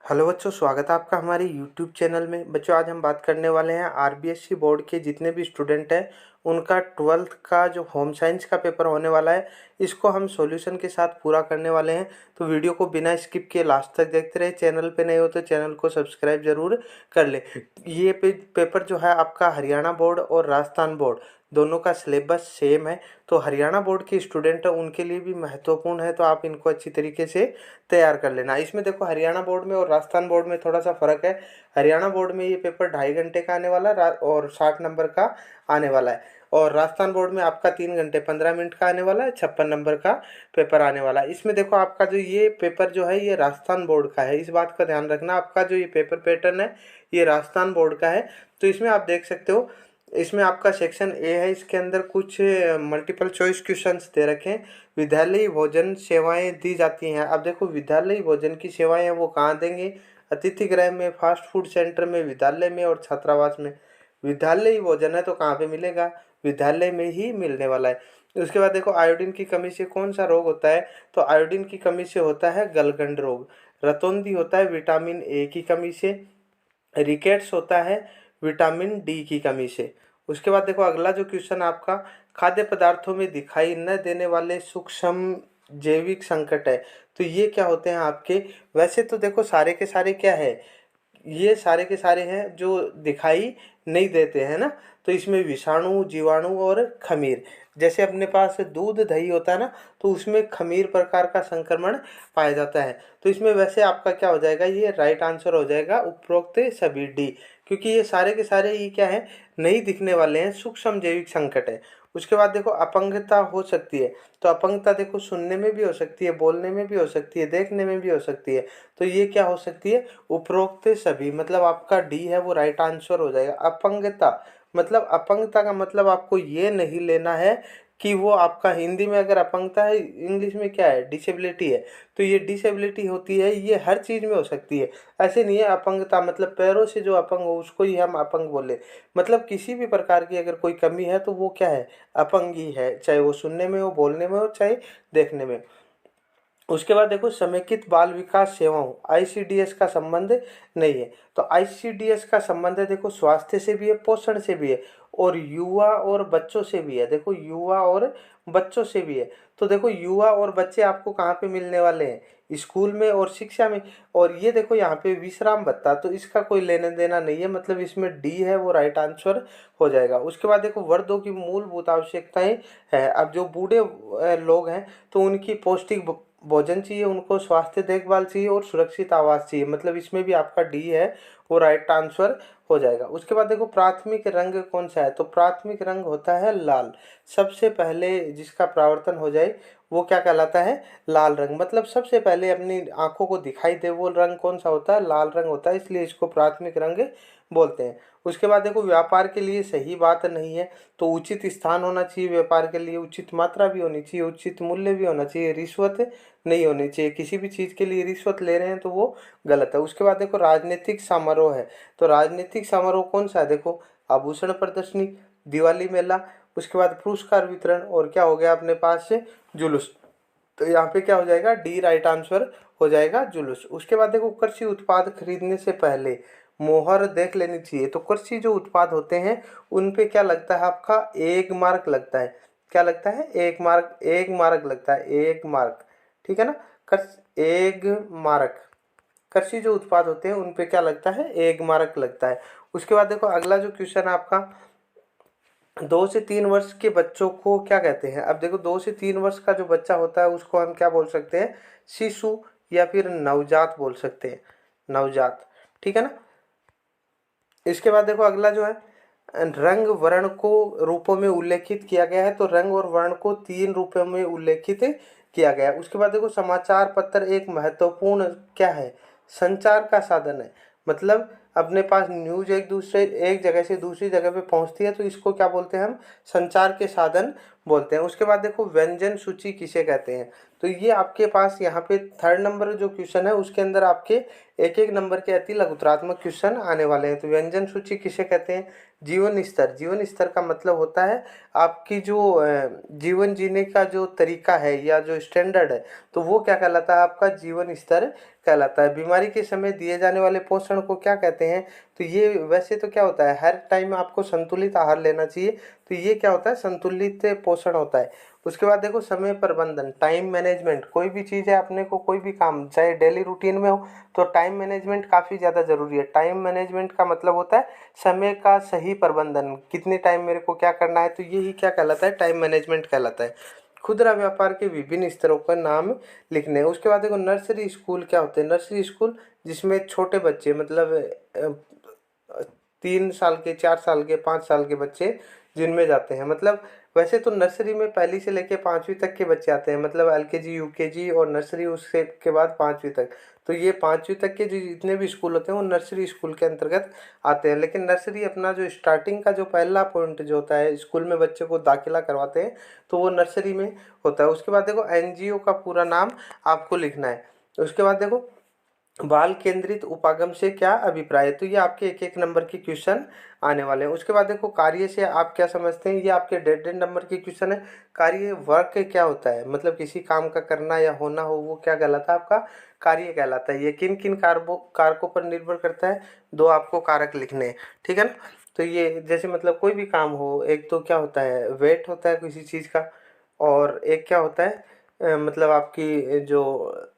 Hello बच्चों, स्वागत है आपका हमारे यूट्यूब चैनल में। बच्चों, आज हम बात करने वाले हैं आरबीएससी बोर्ड के जितने भी स्टूडेंट हैं उनका 12th का जो होम साइंस का पेपर होने वाला है, इसको हम सॉल्यूशन के साथ पूरा करने वाले हैं। तो वीडियो को बिना स्किप किए लास्ट तक देखते रहे। चैनल पे नए हो तो चैनल को सब्सक्राइब जरूर कर ले। ये पेपर जो है आपका हरियाणा बोर्ड और राजस्थान बोर्ड दोनों का सिलेबस सेम है। तो हरियाणा बोर्ड के स्टूडेंट हैं उनके लिए भी महत्वपूर्ण है, तो आप इनको अच्छी तरीके से तैयार कर लेना। इसमें देखो, हरियाणा बोर्ड में और राजस्थान बोर्ड में थोड़ा सा फर्क है। हरियाणा बोर्ड में ये पेपर 2.5 घंटे का आने वाला है और 60 नंबर का आने वाला है, और राजस्थान बोर्ड में आपका 3 घंटे 15 मिनट का आने वाला है, 56 नंबर का पेपर आने वाला है। इसमें देखो, आपका जो ये पेपर जो है ये राजस्थान बोर्ड का है, इस बात का ध्यान रखना। आपका जो ये पेपर पैटर्न है ये राजस्थान बोर्ड का है। तो इसमें आप देख सकते हो, इसमें आपका सेक्शन ए है, इसके अंदर कुछ मल्टीपल चॉइस क्वेश्चंस दे रखे हैं। विद्यालयी भोजन सेवाएं दी जाती हैं। अब देखो, विद्यालयी भोजन की सेवाएं हैं वो कहाँ देंगे? अतिथि गृह में, फास्ट फूड सेंटर में, विद्यालय में और छात्रावास में। विद्यालयी भोजन है तो कहाँ पे मिलेगा? विद्यालय में ही मिलने वाला है। उसके बाद देखो, आयोडीन की कमी से कौन सा रोग होता है? तो आयोडीन की कमी से होता है गलगंड रोग। रतौंधी होता है विटामिन ए की कमी से। रिकेट्स होता है विटामिन डी की कमी से। उसके बाद देखो, अगला जो क्वेश्चन आपका, खाद्य पदार्थों में दिखाई न देने वाले सूक्ष्म जैविक संकट है। तो ये क्या होते हैं आपके? वैसे तो देखो, सारे के सारे क्या है, ये सारे के सारे हैं जो दिखाई नहीं देते हैं ना। तो इसमें विषाणु, जीवाणु और खमीर। जैसे अपने पास दूध दही होता है ना, तो उसमें खमीर प्रकार का संक्रमण पाया जाता है। तो इसमें वैसे आपका क्या हो जाएगा? ये राइट आंसर हो जाएगा उपरोक्त सभी डी, क्योंकि ये सारे के सारे ये क्या है, नहीं दिखने वाले हैं, सूक्ष्म जैविक संकट है। उसके बाद देखो, अपंगता हो सकती है। तो अपंगता देखो, सुनने में भी हो सकती है, बोलने में भी हो सकती है, देखने में भी हो सकती है। तो ये क्या हो सकती है? उपरोक्त सभी, मतलब आपका डी है वो राइट आंसर हो जाएगा। अपंगता मतलब, अपंगता का मतलब आपको ये नहीं लेना है कि वो आपका हिंदी में अगर अपंगता है, इंग्लिश में क्या है? डिसेबिलिटी है। तो ये डिसेबिलिटी होती है, ये हर चीज़ में हो सकती है। ऐसे नहीं है अपंगता मतलब पैरों से जो अपंग हो उसको ही हम अपंग बोले। मतलब किसी भी प्रकार की अगर कोई कमी है तो वो क्या है? अपंग ही है, चाहे वो सुनने में हो, बोलने में हो, चाहे देखने में। उसके बाद देखो, समेकित बाल विकास सेवाओं आईसीडीएस का संबंध नहीं है। तो आईसीडीएस का संबंध है देखो, स्वास्थ्य से भी है, पोषण से भी है, और युवा और बच्चों से भी है। देखो, युवा और बच्चों से भी है। तो देखो, युवा और बच्चे आपको कहाँ पे मिलने वाले हैं? स्कूल में और शिक्षा में। और ये देखो, यहाँ पे विश्राम भत्ता, तो इसका कोई लेना देना नहीं है, मतलब इसमें डी है वो राइट आंसर हो जाएगा। उसके बाद देखो, वर्दों की मूलभूत आवश्यकताएं है। अब जो बूढ़े लोग हैं तो उनकी पौष्टिक भोजन चाहिए, उनको स्वास्थ्य देखभाल चाहिए और सुरक्षित आवास चाहिए, मतलब इसमें भी आपका डी है वो राइट आंसर हो जाएगा। उसके बाद देखो, प्राथमिक रंग कौन सा है? तो प्राथमिक रंग होता है लाल। सबसे पहले जिसका प्रावर्तन हो जाए वो क्या कहलाता है? लाल रंग। मतलब सबसे पहले अपनी आंखों को दिखाई दे वो रंग कौन सा होता है? लाल रंग होता है, इसलिए इसको प्राथमिक रंग बोलते हैं। उसके बाद देखो, व्यापार के लिए सही बात नहीं है। तो उचित स्थान होना चाहिए व्यापार के लिए, उचित मात्रा भी होनी चाहिए, उचित मूल्य भी होना चाहिए, रिश्वत नहीं होनी चाहिए। किसी भी चीज़ के लिए रिश्वत ले रहे हैं तो वो गलत है। उसके बाद देखो, राजनीतिक समारोह है। तो राजनीतिक समारोह कौन सा है? देखो, आभूषण प्रदर्शनी, दिवाली मेला, उसके बाद पुरस्कार वितरण, और क्या हो गया अपने पास से? जुलूस। तो यहाँ पे क्या हो जाएगा? डी राइट आंसर हो जाएगा, जुलूस। उसके बाद देखो, कृषि उत्पाद खरीदने से पहले मोहर देख लेनी चाहिए। तो कृषि जो उत्पाद होते हैं उन पे क्या लगता है आपका? 1 मार्क लगता है। क्या लगता है? 1 मार्क, 1 मार्क लगता है, 1 मार्क। ठीक है ना? कृषि 1 मार्क, कृषि जो उत्पाद होते हैं उन पे क्या लगता है? 1 मार्क लगता है। उसके बाद देखो, अगला जो क्वेश्चन है आपका, 2 से 3 वर्ष के बच्चों को क्या कहते हैं? अब देखो, 2 से 3 वर्ष का जो बच्चा होता है उसको हम क्या बोल सकते हैं? शिशु या फिर नवजात बोल सकते हैं, नवजात। ठीक है ना? इसके बाद देखो, अगला जो है, रंग वर्ण को रूपों में उल्लेखित किया गया है। तो रंग और वर्ण को 3 रूपों में उल्लेखित किया गया है। उसके बाद देखो, समाचार पत्र एक महत्वपूर्ण क्या है? संचार का साधन है। मतलब अपने पास न्यूज एक जगह से दूसरी जगह पे पहुंचती है, तो इसको क्या बोलते हैं हम? संचार के साधन बोलते हैं। उसके बाद देखो, व्यंजन सूची किसे कहते हैं? तो ये आपके पास यहाँ पे थर्ड नंबर जो क्वेश्चन है उसके अंदर आपके एक एक नंबर के अति लघुतरात्मक क्वेश्चन आने वाले हैं। तो व्यंजन सूची किसे कहते हैं? जीवन स्तर। जीवन स्तर का मतलब होता है आपकी जो जीवन जीने का जो तरीका है या जो स्टैंडर्ड है, तो वो क्या कहलाता है? आपका जीवन स्तर कहलाता है। बीमारी के समय दिए जाने वाले पोषण को क्या कहते हैं? तो ये वैसे तो क्या होता है, हर टाइम आपको संतुलित आहार लेना चाहिए, तो ये क्या होता है? संतुलित पोषण होता है। उसके बाद देखो समय प्रबंधन, टाइम मैनेजमेंट। कोई भी चीज़ है, अपने को कोई भी काम चाहे डेली रूटीन में हो तो टाइम मैनेजमेंट काफ़ी ज़्यादा ज़रूरी है। टाइम मैनेजमेंट का मतलब होता है समय का सही प्रबंधन, कितने टाइम मेरे को क्या करना है, तो यही क्या कहलाता है? टाइम मैनेजमेंट कहलाता है। खुदरा व्यापार के विभिन्न स्तरों का नाम लिखने हैं। उसके बाद देखो नर्सरी स्कूल क्या होते हैं? नर्सरी स्कूल जिसमें छोटे बच्चे मतलब 3 साल के, 4 साल के, 5 साल के बच्चे जिनमें जाते हैं। मतलब वैसे तो नर्सरी में पहली से लेके 5वीं तक के बच्चे आते हैं, मतलब LKG UKG और नर्सरी, उससे के बाद 5वीं तक। तो ये 5वीं तक के जो जितने भी स्कूल होते हैं वो नर्सरी स्कूल के अंतर्गत आते हैं। लेकिन नर्सरी अपना जो स्टार्टिंग का जो पहला पॉइंट जो होता है, स्कूल में बच्चे को दाखिला करवाते हैं, तो वो नर्सरी में होता है। उसके बाद देखो NGO का पूरा नाम आपको लिखना है। उसके बाद देखो बाल केंद्रित उपागम से क्या अभिप्राय है? तो ये आपके एक एक नंबर के क्वेश्चन आने वाले हैं। उसके बाद देखो कार्य से आप क्या समझते हैं? ये आपके डेढ़ डेढ़ नंबर के क्वेश्चन है। कार्य वर्क क्या होता है? मतलब किसी काम का करना या होना हो, वो क्या कहलाता है? आपका कार्य कहलाता है। ये किन किन कारकों पर निर्भर करता है? 2 आपको कारक लिखने हैं, ठीक है ना। तो ये जैसे मतलब कोई भी काम हो, एक तो क्या होता है, वेट होता है किसी चीज़ का, और एक क्या होता है मतलब आपकी जो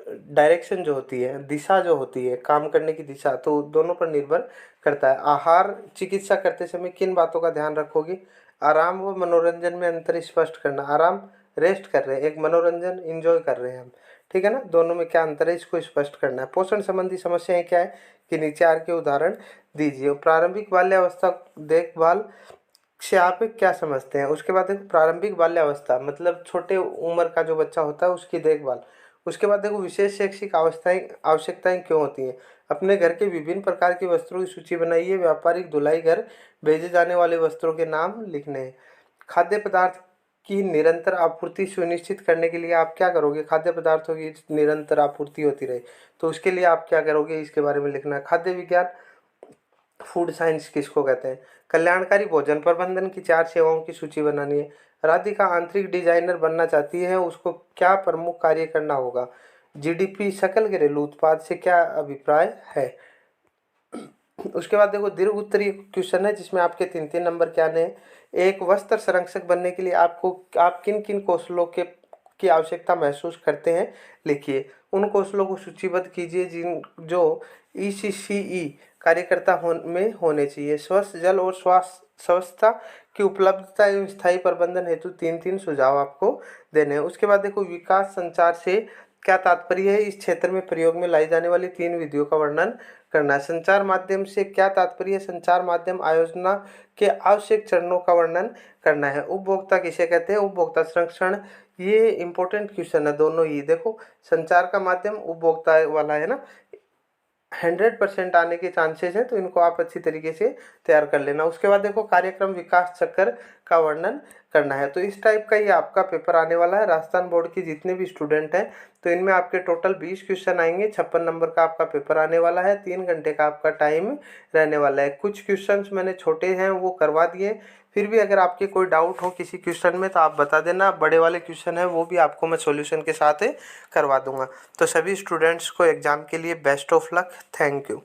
डायरेक्शन जो होती है, दिशा जो होती है, काम करने की दिशा, तो दोनों पर निर्भर करता है। आहार चिकित्सा करते समय किन बातों का ध्यान रखोगे? आराम व मनोरंजन में अंतर स्पष्ट करना। आराम रेस्ट कर रहे हैं, एक मनोरंजन इंजॉय कर रहे हैं हम, ठीक है ना। दोनों में क्या अंतर है, इसको स्पष्ट करना है। पोषण संबंधी समस्याएं क्या है कि नीचे आर के उदाहरण दीजिए। प्रारंभिक बाल्यावस्था देखभाल से आप क्या समझते हैं? उसके बाद देखो प्रारंभिक बाल्यावस्था मतलब छोटे उम्र का जो बच्चा होता है उसकी देखभाल। उसके बाद देखो विशेष शैक्षिक आवश्यकताएं क्यों होती हैं? अपने घर के विभिन्न प्रकार की वस्त्रों की सूची बनाइए। व्यापारिक धुलाई घर भेजे जाने वाले वस्त्रों के नाम लिखने हैं। खाद्य पदार्थ की निरंतर आपूर्ति सुनिश्चित करने के लिए आप क्या करोगे? खाद्य पदार्थों की निरंतर आपूर्ति होती रहे, तो उसके लिए आप क्या करोगे? इसके बारे में लिखना है। खाद्य विज्ञान, फूड साइंस किसको कहते हैं? कल्याणकारी भोजन प्रबंधन की 4 सेवाओं की सूची बनानी है। राधिका आंतरिक डिजाइनर बनना चाहती है, उसको क्या प्रमुख कार्य करना होगा? GDP सकल घरेलू उत्पाद से क्या अभिप्राय है? उसके बाद देखो दीर्घ उत्तरीय क्वेश्चन है जिसमें आपके 3 3 नंबर क्या आने हैं। एक वस्त्र संरक्षक बनने के लिए आपको आप किन किन कौशलों के की आवश्यकता महसूस करते हैं, लिखिए। उन कौशलों को सूचीबद्ध कीजिए जिन जो ECCE कार्यकर्ता में होने चाहिए। स्वच्छ जल और स्वास्थ्य स्वच्छता की उपलब्धता एवं स्थायी प्रबंधन हेतु 3 3 सुझाव आपको देने हैं। उसके बाद देखो विकास संचार से क्या तात्पर्य है? इस क्षेत्र में प्रयोग में लाई जाने वाली 3 विधियों का वर्णन करना है। संचार माध्यम से क्या तात्पर्य है? संचार माध्यम आयोजना के आवश्यक चरणों का वर्णन करना है। उपभोक्ता किसे कहते हैं? उपभोक्ता संरक्षण। ये इंपॉर्टेंट क्वेश्चन है दोनों ही। देखो संचार का माध्यम उपभोक्ता वाला है ना, 100% आने के चांसेस हैं, तो इनको आप अच्छी तरीके से तैयार कर लेना। उसके बाद देखो कार्यक्रम विकास चक्र का वर्णन करना है। तो इस टाइप का ये आपका पेपर आने वाला है। राजस्थान बोर्ड के जितने भी स्टूडेंट हैं तो इनमें आपके टोटल 20 क्वेश्चन आएंगे। 56 नंबर का आपका पेपर आने वाला है। 3 घंटे का आपका टाइम रहने वाला है। कुछ क्वेश्चंस मैंने छोटे हैं वो करवा दिए, फिर भी अगर आपके कोई डाउट हो किसी क्वेश्चन में तो आप बता देना। बड़े वाले क्वेश्चन है वो भी आपको मैं सॉल्यूशन के साथ करवा दूंगा। तो सभी स्टूडेंट्स को एग्ज़ाम के लिए best of luck. Thank you.